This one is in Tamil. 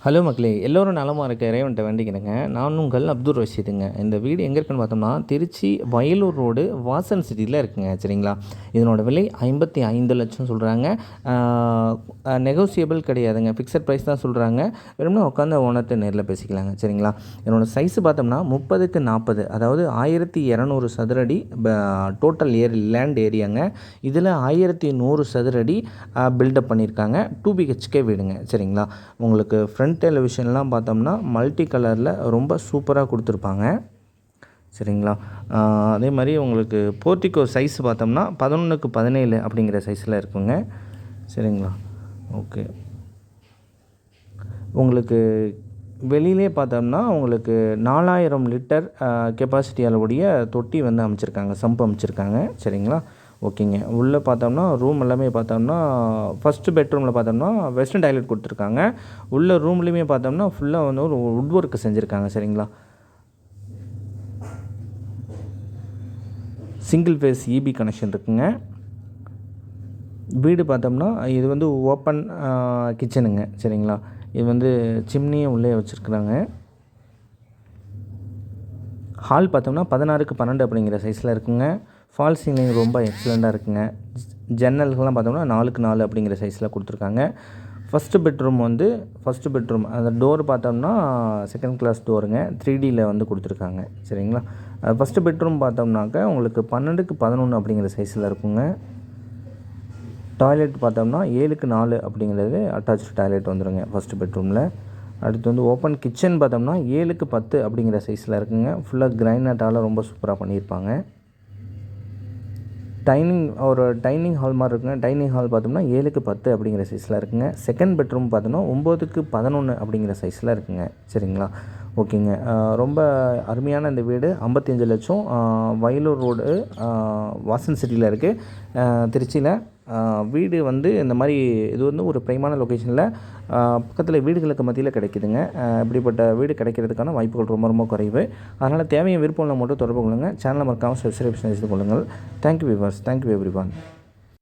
ஹலோ மக்களே, எல்லோரும் நலமாக இருக்க இறைவன்ட்ட வேண்டிக்கிறேங்க. நான் உங்கள் அப்துல் ரஷீதுங்க. இந்த வீடு எங்கே இருக்குன்னு பார்த்தோம்னா, திருச்சி வயலூர் ரோடு வாசன் சிட்டியில் இருக்குங்க. சரிங்களா? இதனோட விலை 55,00,000 சொல்கிறாங்க. நெகோசியபிள் கிடையாதுங்க. ஃபிக்ஸட் ப்ரைஸ் தான் சொல்கிறாங்க. வேணும்னா உட்காந்து ஓனர்கிட்ட நேரில் பேசிக்கலாங்க. சரிங்களா? இதனோட சைஸு பார்த்தோம்னா 30க்கு 40, அதாவது 1200 சதுரடி டோட்டல் லேண்ட் ஏரியாங்க. இதில் 1100 சதுரடி பில்டப் பண்ணியிருக்காங்க. 2 BHK வீடுங்க. சரிங்களா? உங்களுக்கு ஃப்ரண்ட் டெலிவிஷன்லாம் பார்த்தோம்னா மல்டி கலரில் ரொம்ப சூப்பராக கொடுத்துருப்பாங்க. சரிங்களா? அதே மாதிரி உங்களுக்கு போர்ட்டிகோ சைஸ் பார்த்தோம்னா 11க்கு 17 அப்படிங்கிற சைஸில் இருக்குங்க. சரிங்களா? ஓகே. உங்களுக்கு வெளியிலே பார்த்தோம்னா உங்களுக்கு 4000 லிட்டர் கெப்பாசிட்டி அளவுடைய தொட்டி வந்து அமைச்சிருக்காங்க, சம்பு அமைச்சிருக்காங்க. சரிங்களா? ஓகேங்க. உள்ளே பார்த்தோம்னா ரூம் எல்லாமே பார்த்தோம்னா ஃபஸ்ட்டு பெட்ரூமில் பார்த்தோம்னா வெஸ்டர்ன் டாய்லெட் கொடுத்துருக்காங்க. உள்ள ரூம்லேயுமே பார்த்தோம்னா ஃபுல்லாக வந்து ஒரு வுட் ஒர்க்கு செஞ்சுருக்காங்க. சரிங்களா? சிங்கிள் ஃபேஸ் இபி கனெக்ஷன் இருக்குங்க. வீடு பார்த்தோம்னா இது வந்து ஓப்பன் கிச்சனுங்க. சரிங்களா? இது வந்து சிம்னியை உள்ளே வச்சுருக்குறாங்க. ஹால் பார்த்தோம்னா 16க்கு 12 அப்படிங்கிற சைஸில் இருக்குங்க. ஃபால் சீலிங் ரொம்ப எக்ஸலண்ட்டாக இருக்குங்க. ஜன்னல்கள்லாம் பார்த்தோம்னா 4க்கு 4 அப்படிங்கிற சைஸில் கொடுத்துருக்காங்க. ஃபஸ்ட்டு பெட்ரூம் அந்த டோர் பார்த்தோம்னா செகண்ட் கிளாஸ் டோருங்க. 3Dயில் வந்து கொடுத்துருக்காங்க. சரிங்களா? ஃபஸ்ட்டு பெட்ரூம் பார்த்தோம்னாக்க உங்களுக்கு 12க்கு 11 அப்படிங்கிற சைஸில் இருக்குங்க. டாய்லெட் பார்த்தோம்னா 7க்கு 4 அப்படிங்கிறது அட்டாச்சு டாய்லெட் வந்துடுங்க ஃபஸ்ட்டு பெட்ரூமில். அடுத்து வந்து ஓப்பன் கிச்சன் பார்த்தோம்னா 7க்கு 10 அப்படிங்கிற சைஸில் இருக்குங்க. ஃபுல்லாக கிரைனட்டால் ரொம்ப சூப்பராக பண்ணியிருப்பாங்க. டைனிங் ஹால் மாதிரி இருக்குங்க. டைனிங் ஹால் பார்த்தோம்னா 7க்கு 10 அப்படிங்கிற சைஸில் இருக்குங்க. செகண்ட் பெட்ரூம் பார்த்தோம்னா 9க்கு 11 அப்படிங்கிற சைஸில் இருக்குங்க. சரிங்களா? ஓகேங்க. ரொம்ப அருமையான இந்த வீடு 55,00,000 வயலூர் ரோடு வாசன் சிட்டியில் இருக்குது, திருச்சியில். வீடு வந்து இந்த மாதிரி இது வந்து ஒரு பிரைமான லொக்கேஷனில் பக்கத்தில் வீடுகளுக்கு மத்தியில் கிடைக்குதுங்க. இப்படிப்பட்ட வீடு கிடைக்கிறதுக்கான வாய்ப்புகள் ரொம்ப ரொம்ப குறைவு. அதனால் தேவையான விருப்பம் மட்டும் தொடர்பு கொள்ளுங்கள். சேனலை மறக்காமல் சப்ஸ்கிரைப் செய்து கொள்ளுங்கள். Thank you viewers. Thank you everyone.